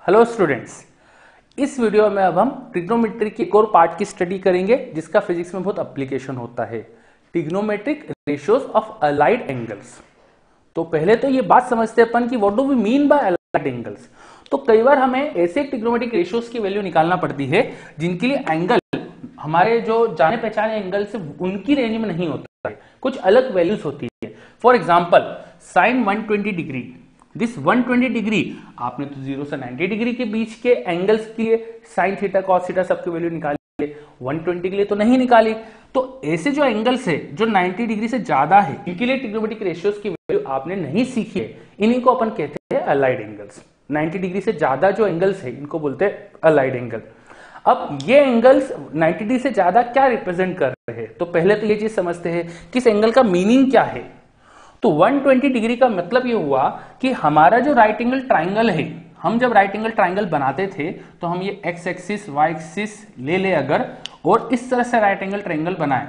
Hello students, इस video में अब हम ट्रिग्नोमेट्री के एक और पार्ट की स्टडी करेंगे जिसका फिजिक्स में बहुत एप्लीकेशन होता है, trigonometric ratios of allied angles. तो पहले तो ये बात समझते हैं अपन कि what do we mean by allied angles. तो कई बार हमें ऐसे ट्रिग्नोमेट्रिक रेशियोज की वैल्यू निकालना पड़ती है जिनके लिए एंगल हमारे जो जाने पहचाने एंगल से उनकी रेंज में नहीं होता है, कुछ अलग वैल्यूज होती है। For example sine 120 degree, this 120 degree आपने तो 0 से 90 डिग्री के बीच के एंगल्स के लिए साइन थीटा कॉस थीटा सबकी वैल्यू निकाली, 120 के लिए तो नहीं निकाली। तो ऐसे जो एंगल्स है जो 90 डिग्री से ज्यादा है इनके लिए ट्रिग्नोमेट्रिक रेशियोज की वैल्यू आपने नहीं सीखी है, इन्हीं को अपन कहते हैं अलाइड एंगल्स। 90 डिग्री से ज्यादा जो एंगल्स है इनको बोलते हैं अलाइड एंगल। अब ये एंगल्स 90 डिग्री से ज्यादा क्या रिप्रेजेंट कर रहे हैं, तो पहले तो ये चीज समझते हैं कि इस एंगल का मीनिंग क्या है। तो 120 डिग्री का मतलब ये हुआ कि हमारा जो राइट एंगल ट्राइंगल है, हम जब राइट एंगल ट्राइंगल बनाते थे तो हम ये एक्स एक्सिस वाई एक्सिस ले अगर और इस तरह से राइट एंगल ट्राइंगल बनाए,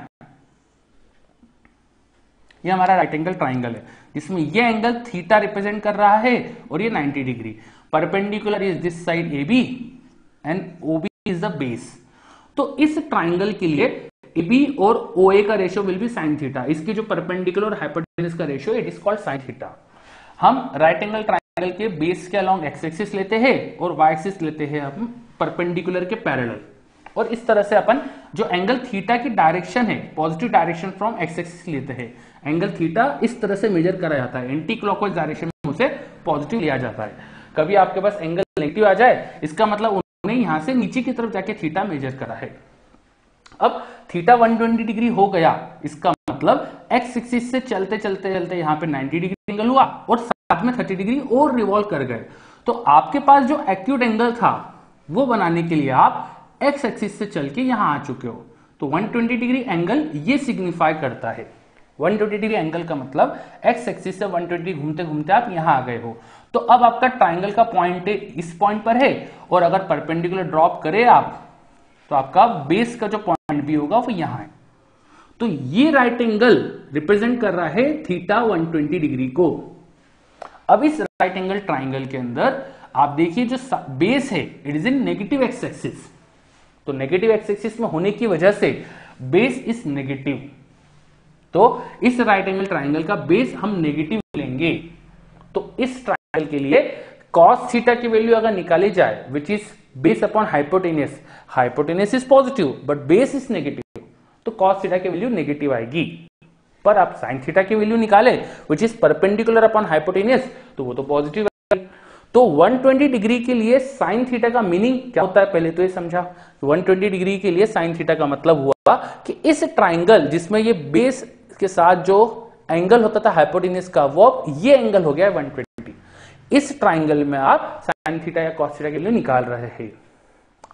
ये हमारा राइट एंगल ट्राइंगल है जिसमें ये एंगल थीटा रिप्रेजेंट कर रहा है और ये 90 degree. Perpendicular is this side A B and O B is the base. तो इस ट्राइंगल के लिए AB और OA का ratio will be sine theta. इसकी जो परपेंडिकुलर और हाइपोटेन्यूज का ratio it is called sine theta. हम राइट एंगल ट्राइंगल के बेस के अलोंग एक्स एक्सिस लेते हैं और वाई एक्सिस लेते हैं हम परपेंडिकुलर के पैरेलल, और इस तरह से अपन जो एंगल थीटा की डायरेक्शन है positive direction from x axis लेते हैं। एंगल थीटा इस तरह से मेजर करा जाता है, एंटी क्लॉकवाइज डायरेक्शन में उसे पॉजिटिव लिया जाता है। कभी आपके पास एंगल नेगेटिव आ जाए इसका मतलब उन्होंने यहां से नीचे की तरफ जाके थीटा मेजर करा है। अब थीटा 120 डिग्री हो गया, इसका मतलब एक्स एक्सिस से चलते चलते चलते यहां पे 90 डिग्री एंगल हुआ और साथ में 30 डिग्री और रिवॉल्व कर गए। तो आपके पास जो एक्यूट एंगल था वो बनाने के लिए आप एक्स एक्सिस से चल के यहां आ चुके हो। तो 120 डिग्री एंगल ये सिग्निफाई करता है। 120 डिग्री एंगल का मतलब एक्स एक्सिस से 120 घूमते घूमते आप यहां आ गए हो। तो अब आपका ट्राइंगल का पॉइंट इस पॉइंट पर है और अगर परपेंडिकुलर ड्रॉप करे आप तो आपका बेस का जो पॉइंट भी होगा वो यहां है। तो ये राइट एंगल रिप्रेजेंट कर रहा है थीटा 120 डिग्री को। अब इस राइट एंगल ट्राइंगल के अंदर आप देखिए जो बेस है it is in negative x axis. तो नेगेटिव एक्स एक्सिस में होने की वजह से बेस इज नेगेटिव। तो इस राइट एंगल ट्राइंगल का बेस हम नेगेटिव लेंगे। तो इस ट्राइंगल के लिए cos थीटा की वैल्यू अगर निकाली जाए which is base upon hypotenuse, hypotenuse is positive but base is negative, तो cos थीटा की वैल्यू नेगेटिव आएगी। पर आप sin थीटा की वैल्यू निकाले which is perpendicular upon hypotenuse तो वो तो पॉजिटिव आएगी। तो 120 डिग्री के लिए sin थीटा का मीनिंग क्या होता है पहले तो ये समझा। 120 डिग्री के लिए sin थीटा का मतलब हुआ कि इस ट्राइंगल जिसमें ये बेस के साथ जो एंगल होता था हाइपोटेन्यूज का वो ये एंगल हो गया 120। इस ट्राइंगल में आप साइन थीटा या कॉस थीटा के लिए निकाल रहे हैं।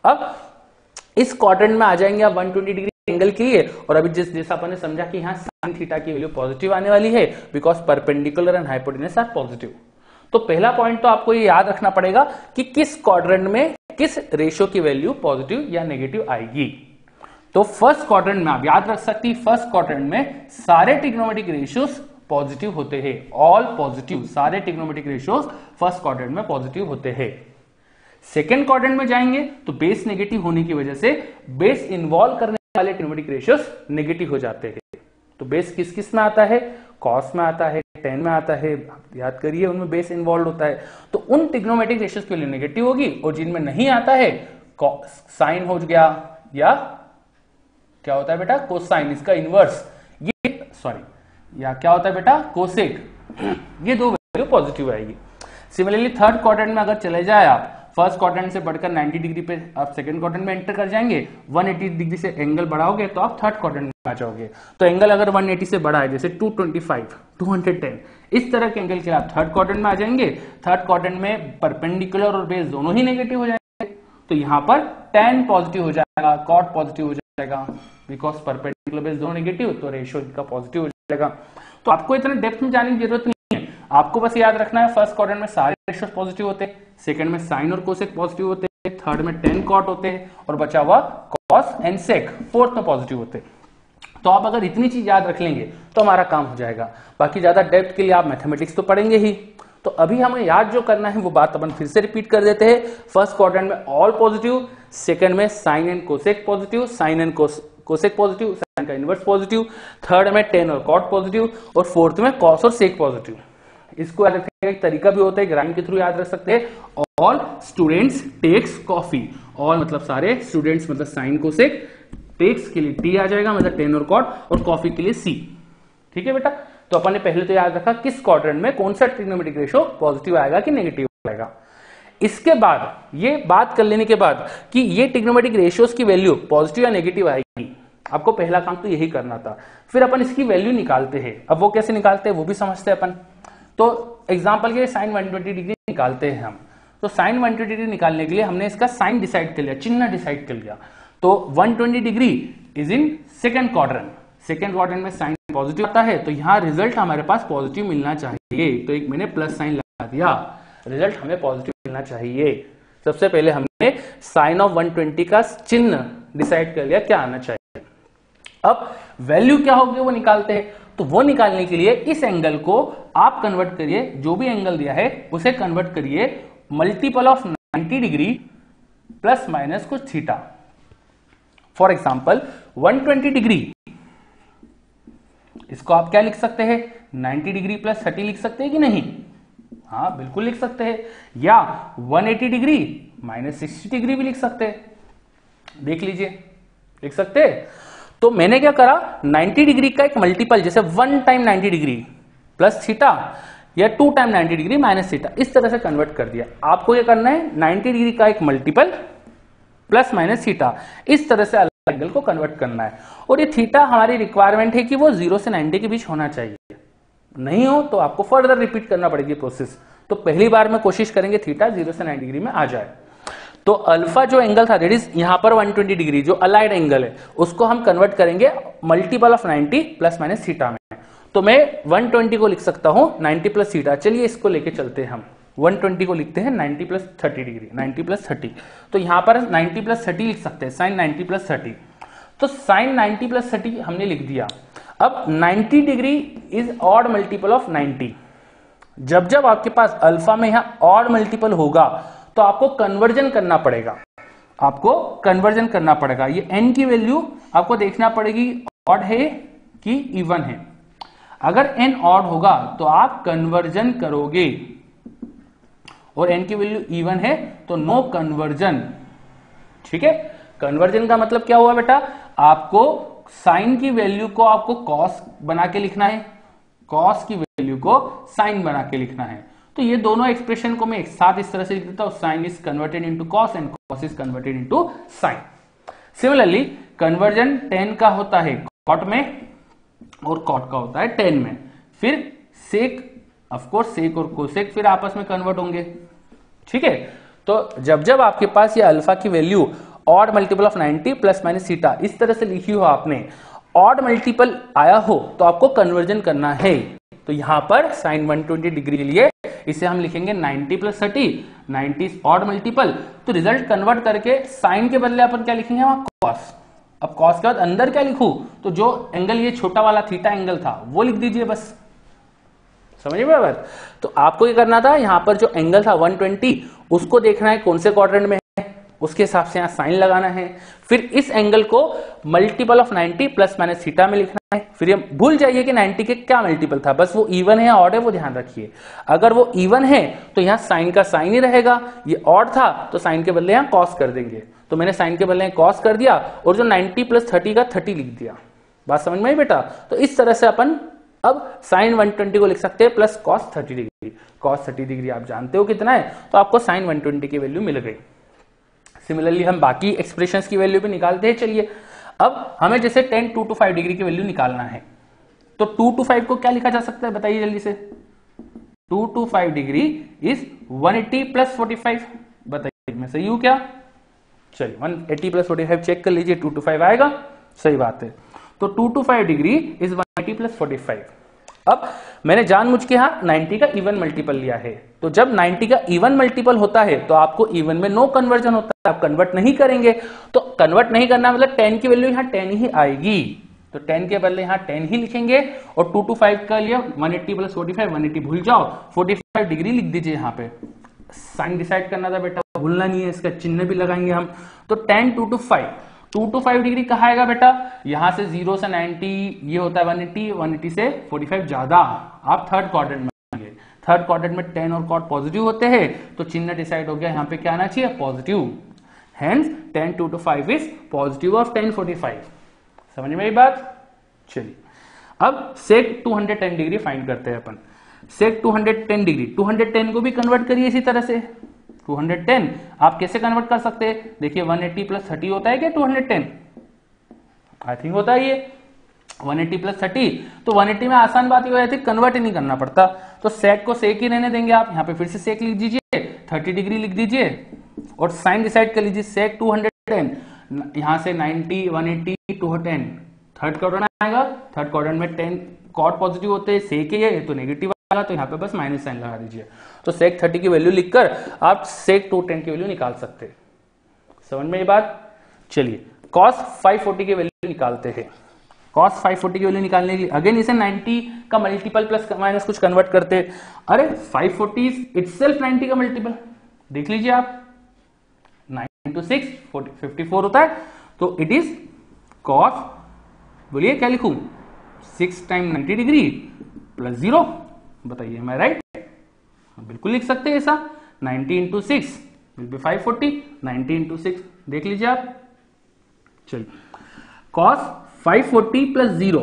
अब इस क्वाड्रेंट में आ जाएंगे आप 120 डिग्री एंगल के लिए, और अभी जैसा अपन ने समझा कि यहाँ साइन थीटा की वैल्यू पॉजिटिव आने वाली है because perpendicular and hypotenuse are positive. तो पहला पॉइंट तो आपको ये याद रखना पड़ेगा कि किस क्वाड्रेंट में किस रेशियो की वैल्यू पॉजिटिव या नेगेटिव आएगी। तो फर्स्ट क्वाड्रेंट में आप याद रख सकती है, फर्स्ट क्वाड्रेंट में सारे ट्रिग्नोमेट्रिक रेशियोज पॉजिटिव होते हैं, ऑल पॉजिटिव, सारे ट्रिग्नोमेट्रिक रेशियोज फर्स्ट क्वाड्रेंट में पॉजिटिव होते हैं। सेकंड क्वाड्रेंट में जाएंगे तो बेस नेगेटिव होने की वजह से बेस इन्वॉल्व करने वाले ट्रिग्नोमेट्रिक रेशियोज नेगेटिव हो जाते हैं। तो बेस किस किस में आता है, कॉस में आता है, टेन में आता है, याद करिए उनमें बेस इन्वॉल्व होता है। तो उन ट्रिग्नोमेट्रिक रेशियोज के लिए नेगेटिव होगी और जिनमें नहीं आता है साइन हो गया या क्या होता है बेटा कोसाइन, इसका इनवर्स, ये सॉरी या क्या होता है बेटा कोसेक, ये दो वैल्यू पॉजिटिव आएगी। सिमिलरली थर्ड क्वाड्रेंट में अगर चले जाए आप, फर्स्ट क्वाड्रेंट से बढ़कर 90 डिग्री पे आप सेकंड क्वाड्रेंट में एंटर कर जाएंगे, 180 डिग्री से एंगल बढ़ाओगे तो आप थर्ड क्वाड्रेंट में आ जाओगे। तो एंगल अगर 180 से बढ़ा है जैसे 225, 210 इस तरह के एंगल के आप थर्ड क्वाड्रेंट में आ जाएंगे। थर्ड क्वाड्रेंट में परपेंडिकुलर और बेस दोनों ही नेगेटिव हो जाएंगे। तो यहाँ पर tan पॉजिटिव हो जाएगा, cot पॉजिटिव हो जाएगा बिकॉज परपेंडिकुलर बेस दोनों नेगेटिव, तो रेशियो इनका पॉजिटिव हो जाएगा। तो आपको इतना डेप्थ में जाने की जरूरत नहीं है, आपको बस याद रखना है फर्स्ट क्वाड्रेंट में सारे रेशियोज पॉजिटिव होते हैं, सेकंड में साइन और कोसेक पॉजिटिव होते हैं, थर्ड में tan cot होते हैं और बचा हुआ cos एंड sec फोर्थ में पॉजिटिव होते हैं। तो आप अगर इतनी चीज याद रख लेंगे तो हमारा काम हो जाएगा। बाकी ज्यादा डेप्थ के लिए आप मैथमेटिक्स तो पढ़ेंगे ही, तो अभी हमें याद जो करना है वो बात अपन फिर से रिपीट कर देते हैं। फर्स्ट क्वाड्रेंट में ऑल पॉजिटिव, सेकंड में sine and cosec positive, sine and cosec positive, sine का इनवर्स पॉजिटिव, थर्ड में टेन और कॉट पॉजिटिव, और फोर्थ में कॉस और सेक पॉजिटिव। इसको याद रखने का एक तरीका भी होता है, ग्राम के थ्रू याद रख सकते हैं। All students takes coffee, all मतलब सारे, स्टूडेंट्स मतलब साइन कोसेक, टेक्स के लिए टी आ जाएगा मतलब टेन और कॉट, और कॉफी के लिए सी। ठीक है बेटा, तो अपन ने पहले तो याद रखा किस क्वाड्रेंट में कौन सा ट्रिग्नोमेट्रिक रेशियो पॉजिटिव आएगा कि नेगेटिव आएगा। इसके बाद ये बात कर लेने के बाद कि ये ट्रिग्नोमेट्रिक रेशियोज की वैल्यू पॉजिटिव या नेगेटिव आएगी, आपको पहला काम तो यही करना था। फिर अपन इसकी वैल्यू निकालते हैं। अब वो कैसे निकालते हैं वो भी समझते हैं अपन। तो एग्जांपल के लिए साइन 120 डिग्री निकालते हैं हम। तो साइन 120 डिग्री निकालने के लिए हमने इसका साइन डिसाइड कर लिया, चिन्ह डिसाइड कर लिया। तो 120 degree is in second quadrant, second quadrant में साइन पॉजिटिव आता है, तो यहाँ रिजल्ट हमारे पास पॉजिटिव मिलना चाहिए। तो एक मैंने प्लस साइन लगा दिया, रिजल्ट हमें पॉजिटिव मिलना चाहिए। सबसे पहले हमने साइन ऑफ 120 का चिन्ह डिसाइड कर लिया क्या आना चाहिए। अब वैल्यू क्या होगी वो निकालते हैं। तो वो निकालने के लिए इस एंगल को आप कन्वर्ट करिए, जो भी एंगल दिया है उसे कन्वर्ट करिए multiple of 90 degree plus minus कुछ थीटा। फॉर एग्जाम्पल 120 डिग्री, इसको आप क्या लिख सकते हैं, 90 डिग्री प्लस 30 लिख सकते हैं कि नहीं? हाँ बिल्कुल लिख सकते हैं। या 180 डिग्री माइनस 60 डिग्री भी लिख सकते हैं। देख लीजिए, लिख सकते हैं। तो मैंने क्या करा, 90 डिग्री का एक मल्टीपल, जैसे 1 टाइम 90 डिग्री प्लस थीटा या 2 टाइम 90 डिग्री माइनस थीटा, इस तरह से कन्वर्ट कर दिया। आपको क्या करना है, 90 डिग्री का एक मल्टीपल प्लस माइनस थीटा, इस तरह से एंगल को कन्वर्ट करना है। और ये थीटा हमारी रिक्वायरमेंट है कि वो 0 से 90 के बीच होना चाहिए। नहीं हो तो आपको फर्दर रिपीट करना पड़ेगी प्रोसेस। तो पहली बार में कोशिश करेंगे थीटा 0 से 90 डिग्री में आ जाए। तो अल्फा जो एंगल था, दैट इज यहां पर 120 डिग्री जो अलाइड एंगल है, उसको हम कन्वर्ट करेंगे multiple of 90 plus minus theta में। तो मैं 120 को लिख सकता हूं 90 प्लस थीटा। चलिए इसको लेके चलते हैं हम, 120 को लिखते हैं 90 प्लस 30 डिग्री, 90 प्लस 30। तो यहां पर 90 प्लस 30 लिख सकते हैं, साइन 90 प्लस 30। तो साइन 90 प्लस 30 हमने लिख दिया। अब 90 degree is odd multiple of 90। जब जब आपके पास अल्फा में यहां ऑड मल्टीपल होगा तो आपको कन्वर्जन करना पड़ेगा, आपको कन्वर्जन करना पड़ेगा। ये n की वैल्यू आपको देखना पड़ेगी ऑड है कि इवन है। अगर n ऑड होगा तो आप कन्वर्जन करोगे और n की वैल्यू इवन है तो नो कन्वर्जन। ठीक है, कन्वर्जन का मतलब क्या हुआ बेटा, आपको साइन की वैल्यू को आपको कॉस बना के लिखना है, कॉस की वैल्यू को साइन बना के लिखना है। तो ये दोनों एक्सप्रेशन को मैं एक साथ इस तरह से लिख देता हूं, sine is converted into cos and cos is converted into sine. Similarly conversion tan का होता है कॉट में और कॉट का होता है tan में। फिर सेक, ऑफ कोर्स सेक और कोसेक फिर आपस में कन्वर्ट होंगे। ठीक है, तो जब जब आपके पास ये अल्फा की value odd multiple of 90 plus minus theta इस तरह से लिखी हो आपने, ऑड मल्टीपल आया हो तो आपको कन्वर्जन करना है। तो यहां पर साइन 120 डिग्री के लिए इसे हम लिखेंगे 90 प्लस 30, 90 ऑड मल्टीपल। तो रिजल्ट कन्वर्ट करके साइन के बदले अपन क्या लिखेंगे वहां, कॉस। अब कॉस के बाद अंदर क्या लिखूं, तो जो एंगल ये छोटा वाला थीटा एंगल था वो लिख दीजिए बस। समझिए बराबर। तो आपको ये करना था, यहां पर जो एंगल था 120 उसको देखना है कौन से क्वाड्रेंट में है, उसके हिसाब से यहां साइन लगाना है। फिर इस एंगल को multiple of 90 plus minus theta में लिखना है। फिर ये भूल जाइए कि 90 के क्या मल्टीपल था, बस वो इवन है ऑड है वो ध्यान रखिए। अगर वो इवन है तो यहां साइन का साइन ही रहेगा, ये ऑड था तो साइन के बदले यहां कॉस कर देंगे। तो मैंने साइन के बदले कॉस कर दिया और जो 90 प्लस 30 का 30 लिख दिया। बात समझ में आई बेटा? तो इस तरह से अपन अब साइन 120 को लिख सकते हैं plus cos 30 degree. Cos 30 degree आप जानते हो कितना है, तो आपको साइन 120 की वैल्यू मिल गई। सिमिलरली हम बाकी एक्सप्रेशंस की वैल्यू भी निकालते हैं। चलिए अब हमें जैसे tan 2 to 5 डिग्री की वैल्यू निकालना है, तो 2 to 5 को क्या लिखा जा सकता है बताइए जल्दी से। 2 to 5 डिग्री इज 180 प्लस 45। बताइए मैं सही हूं क्या? चलिए 180 प्लस 45 चेक कर लीजिए, 2 to 5 आएगा। सही बात है। तो 2 to 5 डिग्री इज 180 प्लस 45। अब मैंने जानबूझ के यहां 90 का इवन मल्टीपल लिया है, तो जब 90 का इवन मल्टीपल होता है तो आपको इवन में नो कन्वर्जन होता है, आप कन्वर्ट नहीं करेंगे। तो कन्वर्ट नहीं करना मतलब tan की वैल्यू यहां tan ही आएगी। तो 10 के बदले यहाँ 10 ही लिखेंगे और 2 to 5 का लिए 180 प्लस 45, 180 भूल जाओ, 45 डिग्री लिख दीजिए। यहाँ पे साइन डिसाइड करना था बेटा, भूलना नहीं है, इसका चिन्ह भी लगाएंगे हम। तो 10 2 to 5, 2 to 5 डिग्री कहाँ आएगा बेटा, यहाँ से 0 से 90 ये होता है 180, 180 से 45 ज्यादा, आप थर्ड क्वाड्रेंट में आएंगे। थर्ड क्वाड्रेंट में 10 और कॉट पॉजिटिव होते हैं, तो चिन्ह डिसाइड हो गया, यहाँ पे क्या आना चाहिए, positive. Hence 10 2 to 5 is positive of 10 45। समझ में आई बात? चलिए अब सेक 210 डिग्री फाइंड करते हैं अपन। सेक 210 डिग्री, 210 को भी कन्वर्ट करिए इसी तरह से। 210 आप कैसे कन्वर्ट कर सकते हैं, देखिए 180 प्लस 30 होता है क्या 210, आई थिंक होता है ये 180 प्लस 30। तो 180 में आसान बात ये हो जाती है, कन्वर्ट ही नहीं करना पड़ता, तो सेक को सेक ही रहने देंगे आप। यहाँ पे फिर से सेक लिख दीजिए, 30 डिग्री लिख दीजिए और साइन डिसाइड कर लीजिए। सेक 210, यहाँ से 90, 180, 210, थर्ड क्वाड्रेंट आएगा। थर्ड क्वाड्रेंट में 10 कॉट पॉजिटिव होते हैं, सेक है तो नेगेटिव आएगा, तो यहाँ पे बस माइनस साइन लगा दीजिए। तो सेक 30 की वैल्यू लिखकर आप सेक 210 की वैल्यू निकाल सकते हैं। समझ में ये बात? चलिए कॉस 540 की वैल्यू निकालते हैं। कॉस 540 की वैल्यू निकालने के लिए अगेन इसे 90 का मल्टीपल प्लस माइनस कुछ कन्वर्ट करते हैं। अरे 540 इटसेल्फ 90 का मल्टीपल, देख लीजिए आप, 9 into 6 54 होता है, तो इट इज कॉस, बोलिए क्या लिखूं, 6 टाइम 90 डिग्री प्लस 0, बताइए मैं राइट? बिल्कुल लिख सकते हैं ऐसा, 90 into 6 विल बी 540, 90 into 6 देख लीजिए आप। चलिए कॉस 540 प्लस 0,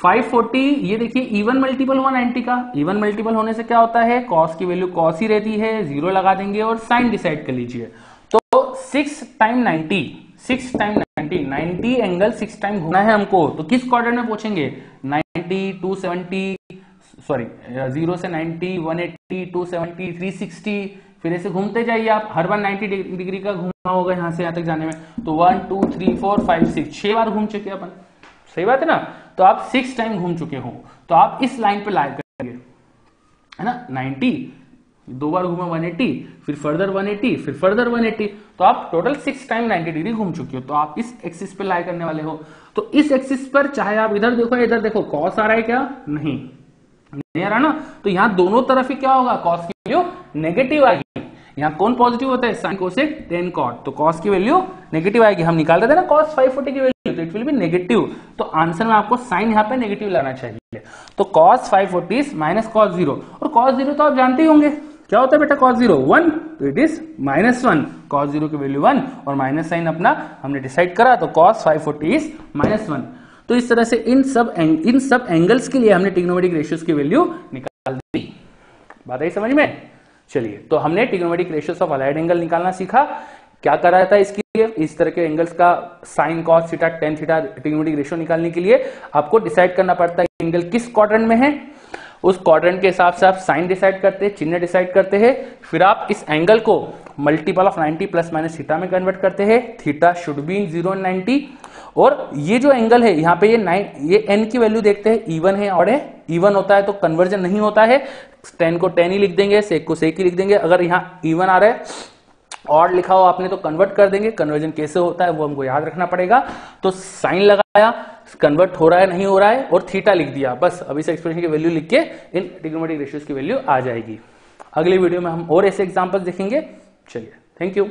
540 ये देखिए इवन मल्टीपल हुआ 90 का, इवन मल्टीपल होने से क्या होता है, कॉस की वैल्यू कॉस ही रहती है, 0 लगा देंगे और साइन डिसाइड कर लीजिए। तो 6 टाइम 90, 6 टाइम 90, 90 एंगल 6 टाइम घूमना है हमको, तो किस क्वाड्रेंट में पहुंचेंगे, 90, 270, सॉरी 0 से 90, 180, 270, 360, फिर ऐसे घूमते जाइए आप, हर बार 90 डिग्री का घूमना होगा यहाँ से यहाँ तक जाने में, तो 1 2 3 4 5 6 6 बार घूम चुके अपन, सही बात है ना? तो आप 6 टाइम घूम चुके हो, तो आप इस लाइन पे लाइन करेंगे, है ना, 90 दो बार घूमा 180, फिर फर्दर 180, फिर फर्दर 180, तो आप टोटल 6 टाइम 90 डिग्री घूम चुके हो, तो आप इस एक्सिस पे लाई करने वाले हो। तो इस एक्सिस पर चाहे आप इधर देखो इधर देखो, कॉस आ रहा है क्या, नहीं आ रहा ना, तो यहाँ दोनों तरफ ही क्या होगा, कॉस की वैल्यू नेगेटिव आएगी। यहाँ कौन पॉजिटिव होता है, साइन कोसेक टेन कॉट, तो कॉस की वैल्यू नेगेटिव आएगी। हम निकाल रहे थे ना कॉस 540 की वैल्यू, तो इट विल बी नेगेटिव, तो आंसर में आपको साइन यहाँ पे नेगेटिव लाना चाहिए। तो कॉस 540 माइनस कॉस 0, और कॉस 0 तो आप जानते ही होंगे क्या होता है बेटा, कॉस 0 1, तो इट इज -1, कॉस 0 की वैल्यू 1 और माइनस साइन अपना हमने डिसाइड करा, तो कॉस 540 इज -1। तो इस तरह से इन सब एंगल्स के लिए हमने ट्रिग्नोमेट्रिक रेशियोज की वैल्यू निकाल दी। बात आई समझ में? चलिए, तो हमने trigonometric ratios of allied angle निकालना सीखा। क्या करा था इसके लिए, इस तरह के एंगल्स का sine cos theta tan theta trigonometric ratio निकालने के लिए आपको डिसाइड करना पड़ता है एंगल किस क्वाड्रेंट में है, उस क्वाड्रेंट के हिसाब से आप साइन डिसाइड करते हैं, चिन्ह डिसाइड करते हैं, फिर आप इस एंगल को multiple of 90 plus minus theta में कन्वर्ट करते हैं। थीटा शुड बी 0 and 90, और ये जो एंगल है यहाँ पे ये n की वैल्यू देखते हैं, इवन है और है, इवन होता है तो कन्वर्जन नहीं होता है, 10 को 10 ही लिख देंगे, सेक को सेक ही लिख देंगे। अगर यहाँ इवन आ रहा है और लिखा हो आपने तो कन्वर्ट कर देंगे, कन्वर्जन कैसे होता है वो हमको याद रखना पड़ेगा। तो साइन लगाया, कन्वर्ट हो रहा है नहीं हो रहा है, और थीटा लिख दिया, बस अब इस एक्सप्रेशन की वैल्यू लिख के इन ट्रिग्नोमेट्रिक रेशियोज की वैल्यू आ जाएगी। अगली वीडियो में हम और ऐसे एग्जांपल्स देखेंगे। चलिए, थैंक यू।